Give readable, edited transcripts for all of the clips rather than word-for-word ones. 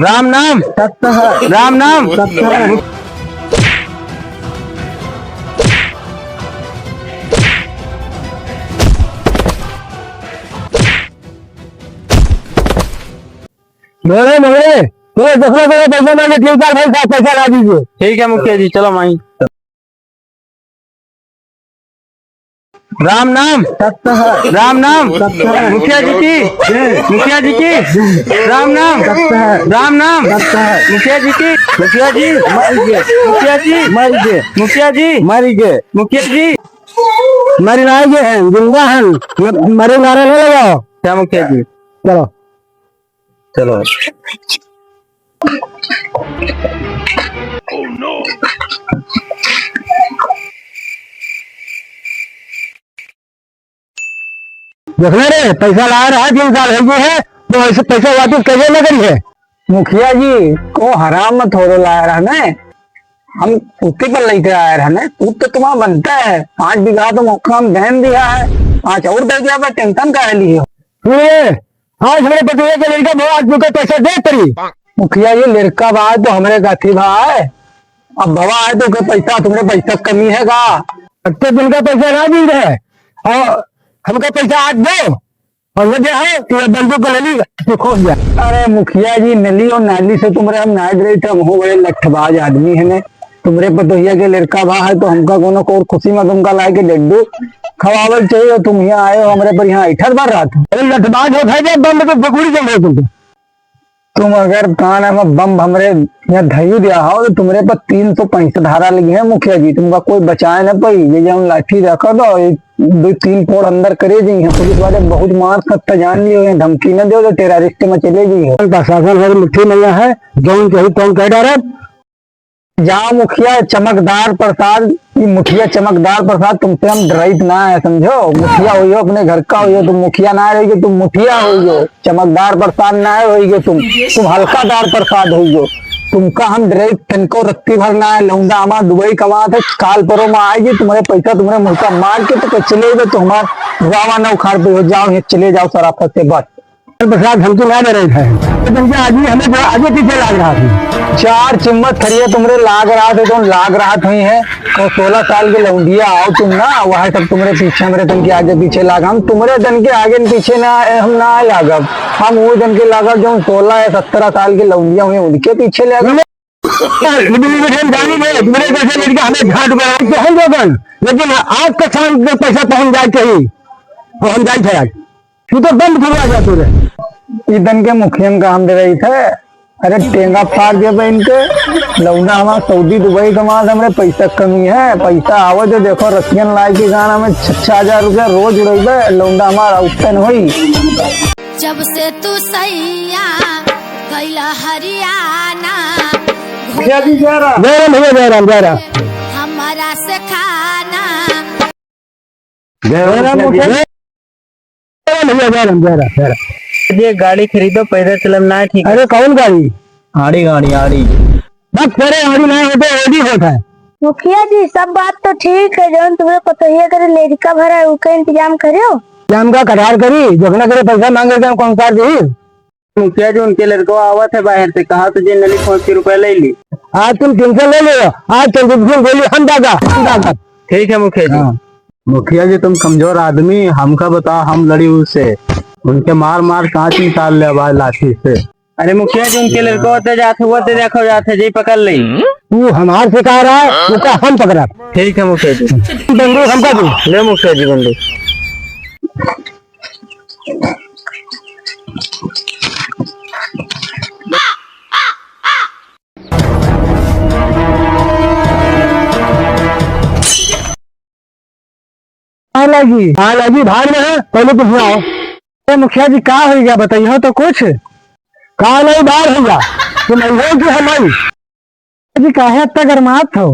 राम नाम सत्य है, राम नाम सत्य है। मोड़े मोड़े तो दूसरा पैसा मांगे 3 साल भाई साहब पैसा ला दीजिए। ठीक है मुखिया जी, चलो माई। राम नाम सत्य है, राम नाम सत्य है। मुखिया जी की, मुखिया जी की राम नाम सत्य है, राम नाम सत्य है। मुखिया जी की, मुखिया जी मर गए, मुखिया जी मर गए, मुखिया जी मर गए, मुखिया जी मरी लाए हैं, जिंदा हैं, मरे नारे नहीं लगाओ। क्या मुखिया जी, चलो चलो। देखना रे, पैसा ला रहा है, 3 साल हो गए हैं, तो ऐसे पैसा वापस कैसे न करिए। मुखिया जी को हराम मत हो ला रहा है, हम कुत्ते पर लेके आए रहा है, तो तुम्हारा बनता है। 5 बीघा तो मौका हम बहन दिया है, 5 और दे दिया, टेंशन का लिए। आज हमारे पतिया के लड़का बहुत आदमी को पैसा दे तरी। मुखिया जी लड़का बा तो हमारे गाथी भाई, अब भवा है तो पैसा तुम्हारे पैसा कमी है का, अगले दिन का पैसा ना दी रहे और हमका पैसा आज दो और वजह है कि बंदूक को नली तो खोस गया। अरे मुखिया जी नली और नाली से तुम्हारे हम नाग रहे थे, हम हो गए लठबाज आदमी है, तुम्हारे पतोहिया के लड़का बा है तो हमका कोनो को खुशी में तुमका लाए के लड्डू खवावल चाहिए, तुम यहाँ आए हो हमारे पर यहाँ इठर बार रहा था। अरे लठबाज हो भाई बम तो बकुड़ी चल रहे तुम अगर कान में बम हमरे यहाँ धयू दिया हो तो तुम्हारे पर 365 धारा लगी है। मुखिया जी तुमका कोई बचाए न पाई, ये जो हम लाठी रखा दो 2-3 फोड़ अंदर करे जी, पुलिस वाले बहुत मार सकता जान लियो, धमकी न दो तो टेररिस्ट में चले जी। प्रशासन मुठ्ठी नहीं है, जो कहीं कौन कह डर जहाँ मुखिया चमकदार प्रसाद, ये मुखिया चमकदार प्रसाद तुमसे हम डराइत ना है, समझो। मुखिया हो अपने घर का हो, तुम मुखिया ना रहोगे, तुम मुखिया हो, चमकदार प्रसाद ना होगे, तुम हल्कादार प्रसाद हो। तुमका हम डायरेक्ट तनको रत्ती भरना है, लौंडा हमारा दुबई कमा थे, काल परो में आएगी, तुम्हारे पैसा तुम्हारे मुंह का मार के तो चले गए, तो हमारा गावा न उखाड़ पे हो जाओ, चले जाओ सराफत से बस। प्रसाद हमको ना दे रहे थे, आदमी हमें आगे पीछे लाग रहा था, 4 चिम्मत खड़िए तुम्हारे लाग रहा थे, तुम लाग रहा हुई है और 16 साल के लौंडिया आओ तुम ना, वह सब तुम्हारे पीछे मेरे तन के आगे पीछे लाग, हम तुम्हारे तन के आगे पीछे ना हम ना लागब, हम वो तन के लागब जो 16 या 17 साल के लौंडिया हुए उनके पीछे लागब। लेकिन आज का शाम पैसा पहुंच जाए कहीं हम जाए थे, आज तू तो बंद खुलवा जाते रहे। ईदन के मुखिया का हम दे रही थे, अरे टेंगा फाड़ दिया इनके लौंडा, हमारा सऊदी दुबई कमा हमारे पैसा कमी है, पैसा आवे तो देखो रसियन लाई के गाना में 6,000 रुपया रोज उड़ेबे, लौंडा हमारा उत्तन हुई। जब से तू सैया गैला हरियाणा भैया हमारा से खाना, ये गाड़ी खरीदो, पैदल चलम ना ठीक। अरे कौन गाड़ी? आड़ी गाड़ी आड़ी बस करे आड़ी नहीं होते ओडी होता है। मुखिया जी सब बात तो ठीक है, जो तुम्हें पतोहिया करे लड़का भरा है उसका इंतजाम करियो, जाम का करार करी, जोखना करे पैसा मांगे तो कौन सा दी। मुखिया जी उनके लड़को आवत है बाहर से, कहा तुझे नली 500 रुपए ले ली, आज तुम 300 ले लो, आज तुम बोली हम दादा। ठीक है मुखिया जी। मुखिया जी तुम कमजोर आदमी, हमका बताओ, हम लड़ी उससे, उनके मार मार 5 साल ले आवाज लाठी से। अरे मुखिया जी उनके लड़को होते जाते हुआ तो देखो जाते जी पकड़ ली, तू हमार से कह रहा है, उसका हम पकड़ा। ठीक है मुखिया जी। बंदूक हमका दो, ले मुखिया जी बंदूक। लगी भाग में है, पहले कुछ ना हो। मुखिया जी का हो गया बताइए तो कुछ का नहीं बाहर होगा, तुम हो कि हम जी काहे इतना गरमात हो,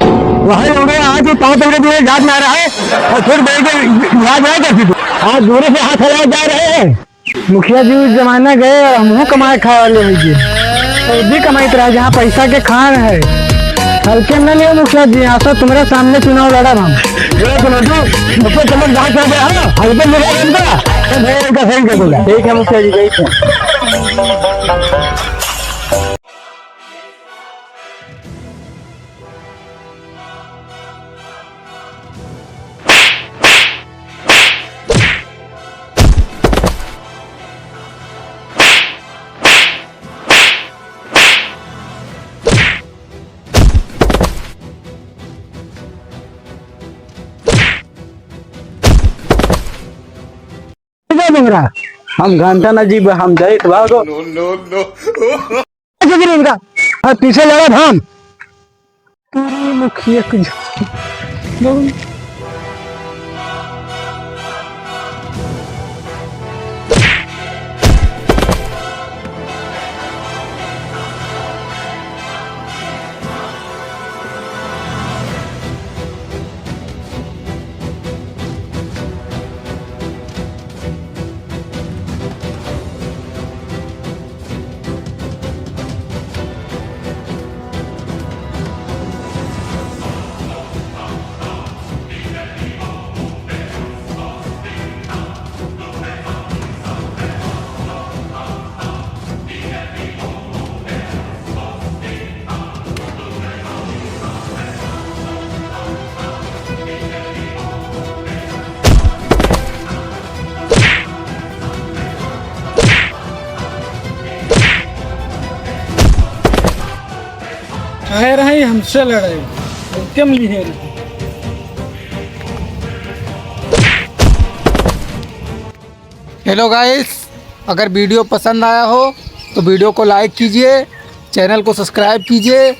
वही लोग आज 5 बजे याद में आ रहा है और फिर याद आया करती थी, आज दूर से हाथ हिलाए जा रहे हैं। मुखिया जी उस जमाना गए और हम कमाए खाए वाले भी कमाई रहा, जहाँ पैसा के खान है, हल्के में लियो मुखिया जी, यहाँ से तुम्हारे सामने चुनाव लड़ा हम ठीक है मुखिया जी। रहा हम घंटा न जी हम जाए भागो। इनका हाँ, पीछे लड़ा हम पूरी मुखिया को कह रहे हमसे लड़े क्यों लिए हेलो गाइस, अगर वीडियो पसंद आया हो तो वीडियो को लाइक कीजिए, चैनल को सब्सक्राइब कीजिए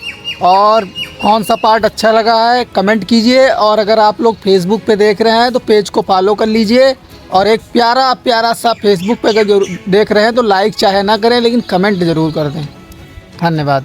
और कौन सा पार्ट अच्छा लगा है कमेंट कीजिए। और अगर आप लोग फेसबुक पे देख रहे हैं तो पेज को फॉलो कर लीजिए। और एक प्यारा प्यारा सा फेसबुक पे अगर देख रहे हैं तो लाइक चाहे ना करें लेकिन कमेंट ज़रूर कर दें। धन्यवाद।